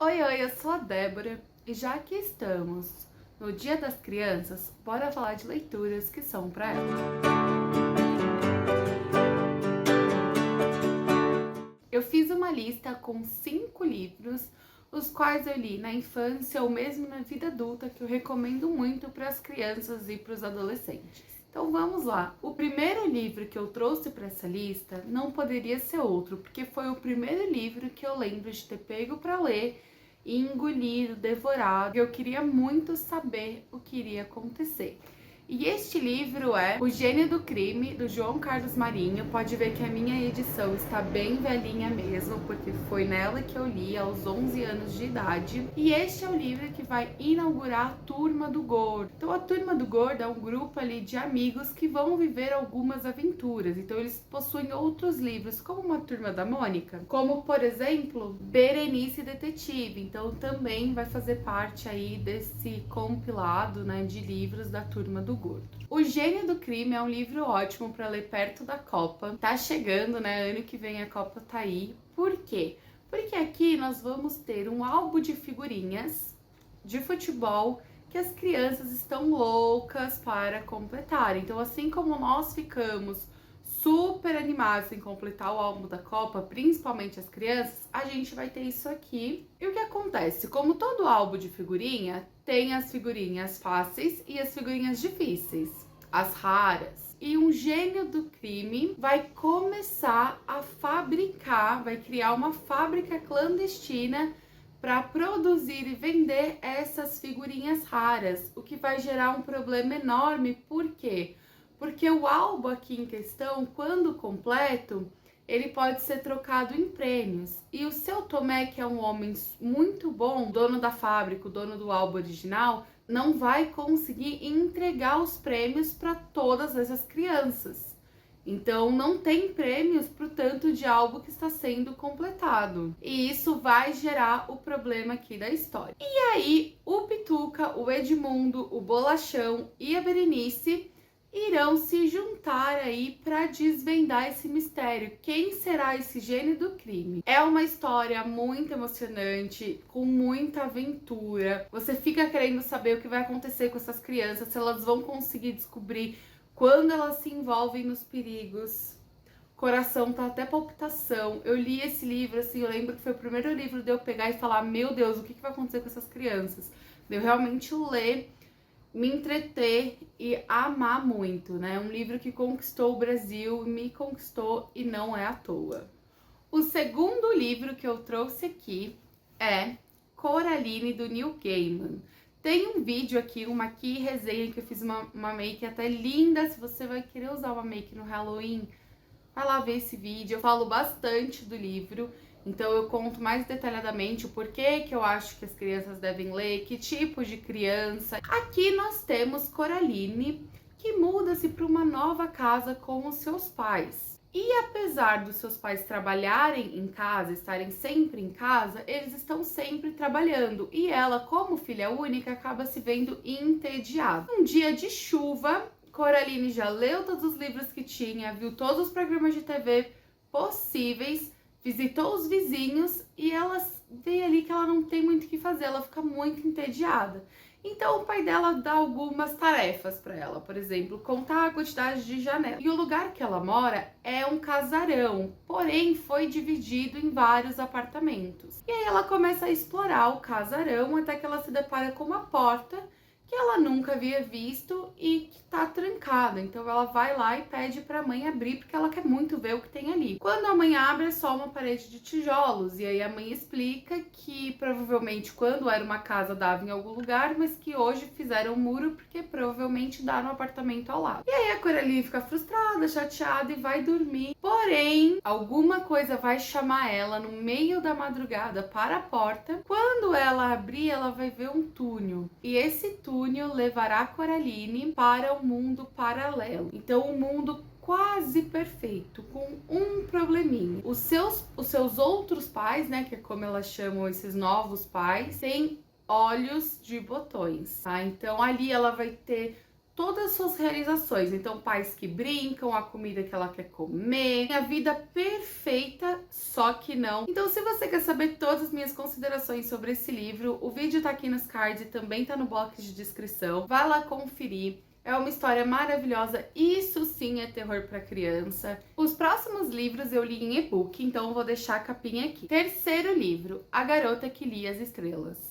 Oi, oi, eu sou a Débora e já que estamos no Dia das Crianças, bora falar de leituras que são para elas. Eu fiz uma lista com 5 livros, os quais eu li na infância ou mesmo na vida adulta, que eu recomendo muito para as crianças e para os adolescentes. Então vamos lá. O primeiro livro que eu trouxe para essa lista não poderia ser outro, porque foi o primeiro livro que eu lembro de ter pego para ler e engolido, devorado. Eu queria muito saber o que iria acontecer. E este livro é O Gênio do Crime, do João Carlos Marinho. Pode ver que a minha edição está bem velhinha mesmo, porque foi nela que eu li aos 11 anos de idade. E este é o livro que vai inaugurar a Turma do Gordo. Então a Turma do Gordo é um grupo ali de amigos que vão viver algumas aventuras. Então eles possuem outros livros, como uma Turma da Mônica, como por exemplo, Berenice Detetive. Então também vai fazer parte aí desse compilado, né, de livros da Turma do Gordo. O Gênio do Crime é um livro ótimo para ler perto da Copa. Tá chegando, né? Ano que vem a Copa tá aí. Por quê? Porque aqui nós vamos ter um álbum de figurinhas de futebol que as crianças estão loucas para completar. Então, assim como nós ficamos super animados em completar o álbum da Copa, principalmente as crianças, a gente vai ter isso aqui. E o que acontece? Como todo álbum de figurinha, tem as figurinhas fáceis e as figurinhas difíceis, as raras. E um gênio do crime vai começar a fabricar, vai criar uma fábrica clandestina para produzir e vender essas figurinhas raras, o que vai gerar um problema enorme. Por quê? Porque o álbum aqui em questão, quando completo, ele pode ser trocado em prêmios. E o seu Tomé, que é um homem muito bom, dono da fábrica, o dono do álbum original, não vai conseguir entregar os prêmios para todas essas crianças. Então não tem prêmios para o tanto de álbum que está sendo completado. E isso vai gerar o problema aqui da história. E aí o Pituca, o Edmundo, o Bolachão e a Berenice irão se juntar aí para desvendar esse mistério. Quem será esse gênio do crime? É uma história muito emocionante, com muita aventura. Você fica querendo saber o que vai acontecer com essas crianças, se elas vão conseguir descobrir quando elas se envolvem nos perigos. O coração tá até palpitação. Eu li esse livro, assim, eu lembro que foi o primeiro livro de eu pegar e falar, meu Deus, o que vai acontecer com essas crianças? De eu realmente ler, me entreter e amar muito, né? Um livro que conquistou o Brasil, me conquistou e não é à toa. O segundo livro que eu trouxe aqui é Coraline, do Neil Gaiman. Tem um vídeo aqui, uma resenha, que eu fiz uma make até linda. Se você vai querer usar uma make no Halloween, vai lá ver esse vídeo. Eu falo bastante do livro, então eu conto mais detalhadamente o porquê que eu acho que as crianças devem ler, que tipo de criança. Aqui nós temos Coraline, que muda-se para uma nova casa com os seus pais. E apesar dos seus pais trabalharem em casa, estarem sempre em casa, eles estão sempre trabalhando. E ela, como filha única, acaba se vendo entediada. Um dia de chuva, Coraline já leu todos os livros que tinha, viu todos os programas de TV possíveis, visitou os vizinhos e ela vê ali que ela não tem muito o que fazer, ela fica muito entediada. Então o pai dela dá algumas tarefas para ela, por exemplo, contar a quantidade de janelas. E o lugar que ela mora é um casarão, porém foi dividido em vários apartamentos. E aí ela começa a explorar o casarão até que ela se depara com uma porta que ela nunca havia visto e que tá trancada. Então ela vai lá e pede pra mãe abrir, porque ela quer muito ver o que tem ali. Quando a mãe abre, é só uma parede de tijolos. E aí a mãe explica que provavelmente quando era uma casa dava em algum lugar, mas que hoje fizeram um muro porque provavelmente dá no apartamento ao lado. E aí a Coraline fica frustrada, chateada e vai dormir. Porém, alguma coisa vai chamar ela no meio da madrugada para a porta. Quando ela abrir, ela vai ver um túnel. E esse túnel levará Coraline para o mundo paralelo. Então, um mundo quase perfeito, com um probleminha. Os seus outros pais, né, que é como elas chamam esses novos pais, têm olhos de botões, tá? Então, ali ela vai ter todas as suas realizações. Então, pais que brincam, a comida que ela quer comer, a vida perfeita, só que não. Então, se você quer saber todas as minhas considerações sobre esse livro, o vídeo tá aqui nos cards e também tá no box de descrição. Vai lá conferir. É uma história maravilhosa, isso sim é terror para criança. Os próximos livros eu li em e-book, então eu vou deixar a capinha aqui. Terceiro livro, A Garota que Lia as Estrelas.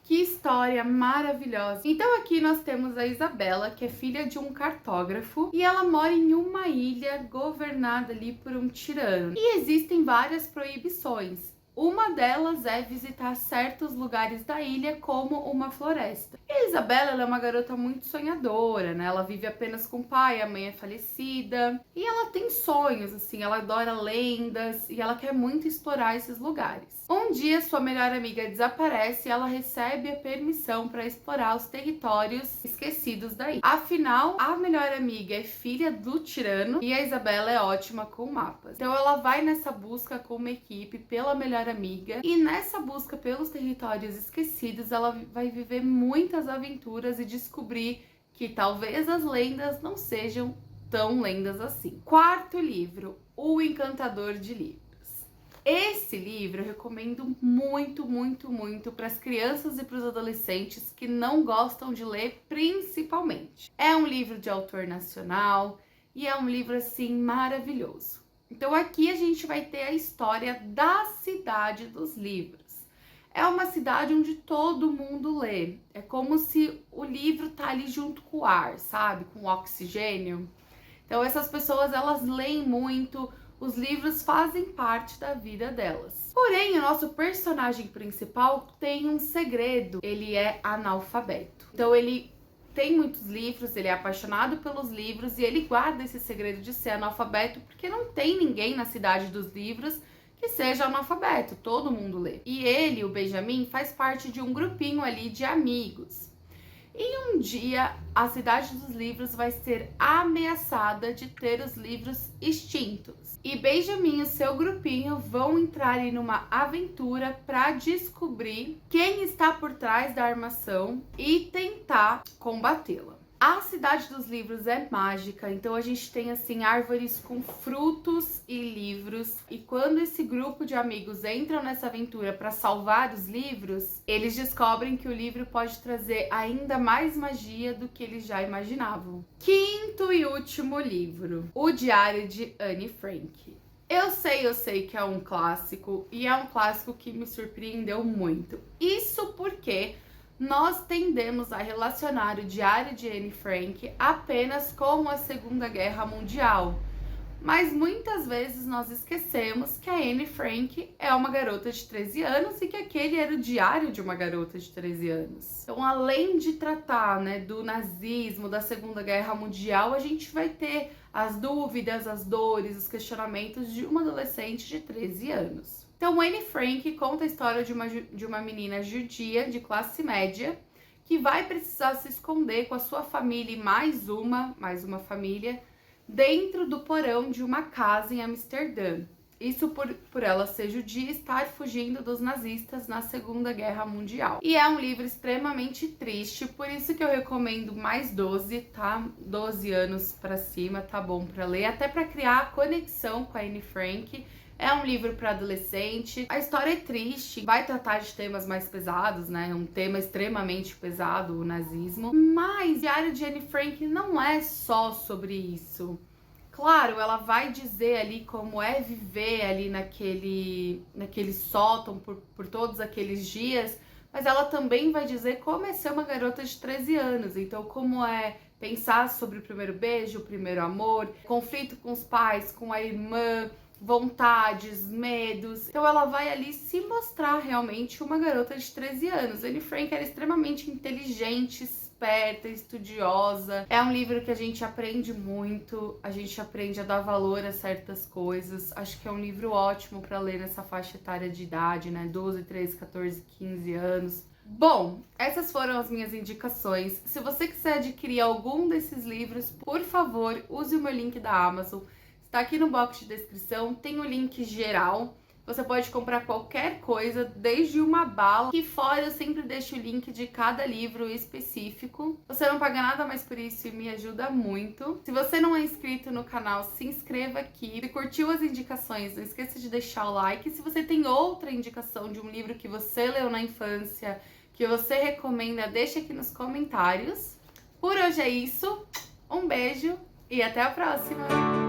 Que história maravilhosa! Então aqui nós temos a Isabela, que é filha de um cartógrafo, e ela mora em uma ilha governada ali por um tirano. E existem várias proibições. Uma delas é visitar certos lugares da ilha, como uma floresta. E a Isabela, ela é uma garota muito sonhadora, né? Ela vive apenas com o pai, a mãe é falecida. E ela tem sonhos, assim, ela adora lendas e ela quer muito explorar esses lugares. Um dia, sua melhor amiga desaparece e ela recebe a permissão para explorar os territórios esquecidos da ilha. Afinal, a melhor amiga é filha do tirano e a Isabela é ótima com mapas. Então ela vai nessa busca com uma equipe pela melhor amiga, e nessa busca pelos territórios esquecidos ela vai viver muitas aventuras e descobrir que talvez as lendas não sejam tão lendas assim. Quarto livro, O Encantador de Livros. Esse livro eu recomendo muito, muito, muito para as crianças e para os adolescentes que não gostam de ler, principalmente. É um livro de autor nacional e é um livro assim maravilhoso. Então aqui a gente vai ter a história da cidade dos livros. É uma cidade onde todo mundo lê. É como se o livro tá ali junto com o ar, sabe? Com o oxigênio. Então essas pessoas, elas leem muito, os livros fazem parte da vida delas. Porém, o nosso personagem principal tem um segredo. Ele é analfabeto. Então ele tem muitos livros, ele é apaixonado pelos livros e ele guarda esse segredo de ser analfabeto porque não tem ninguém na cidade dos livros que seja analfabeto, todo mundo lê. E ele, o Benjamin, faz parte de um grupinho ali de amigos. E um dia a cidade dos livros vai ser ameaçada de ter os livros extintos. E Benjamin e seu grupinho vão entrar em uma aventura para descobrir quem está por trás da armação e tentar combatê-la. A cidade dos livros é mágica, então a gente tem assim árvores com frutos e livros. E quando esse grupo de amigos entram nessa aventura para salvar os livros, eles descobrem que o livro pode trazer ainda mais magia do que eles já imaginavam. Quinto e último livro, O Diário de Anne Frank. Eu sei que é um clássico e é um clássico que me surpreendeu muito. Isso porque nós tendemos a relacionar o Diário de Anne Frank apenas com a Segunda Guerra Mundial. Mas muitas vezes nós esquecemos que a Anne Frank é uma garota de 13 anos e que aquele era o diário de uma garota de 13 anos. Então, além de tratar, né, do nazismo, da Segunda Guerra Mundial, a gente vai ter as dúvidas, as dores, os questionamentos de uma adolescente de 13 anos. Então, Anne Frank conta a história de uma menina judia de classe média que vai precisar se esconder com a sua família e mais uma família dentro do porão de uma casa em Amsterdã. Isso por ela ser judia e estar fugindo dos nazistas na Segunda Guerra Mundial. E é um livro extremamente triste, por isso que eu recomendo mais 12, tá? 12 anos pra cima, tá bom pra ler, até pra criar a conexão com a Anne Frank. É um livro para adolescente. A história é triste, vai tratar de temas mais pesados, né? Um tema extremamente pesado, o nazismo. Mas Diário de Anne Frank não é só sobre isso. Claro, ela vai dizer ali como é viver ali naquele sótão por todos aqueles dias, mas ela também vai dizer como é ser uma garota de 13 anos. Então, como é pensar sobre o primeiro beijo, o primeiro amor, conflito com os pais, com a irmã, vontades, medos. Então ela vai ali se mostrar realmente uma garota de 13 anos. Anne Frank era extremamente inteligente, esperta, estudiosa. É um livro que a gente aprende muito, a gente aprende a dar valor a certas coisas. Acho que é um livro ótimo para ler nessa faixa etária de idade, né? 12, 13, 14, 15 anos. Bom, essas foram as minhas indicações. Se você quiser adquirir algum desses livros, por favor, use o meu link da Amazon. Tá aqui no box de descrição, tem o link geral, Você pode comprar qualquer coisa, desde uma bala. Aqui fora eu sempre deixo o link de cada livro específico. Você não paga nada mais por isso e me ajuda muito. Se você não é inscrito no canal, se inscreva aqui. Se curtiu as indicações, não esqueça de deixar o like. Se você tem outra indicação de um livro que você leu na infância, que você recomenda, deixa aqui nos comentários. Por hoje é isso. Um beijo e até a próxima!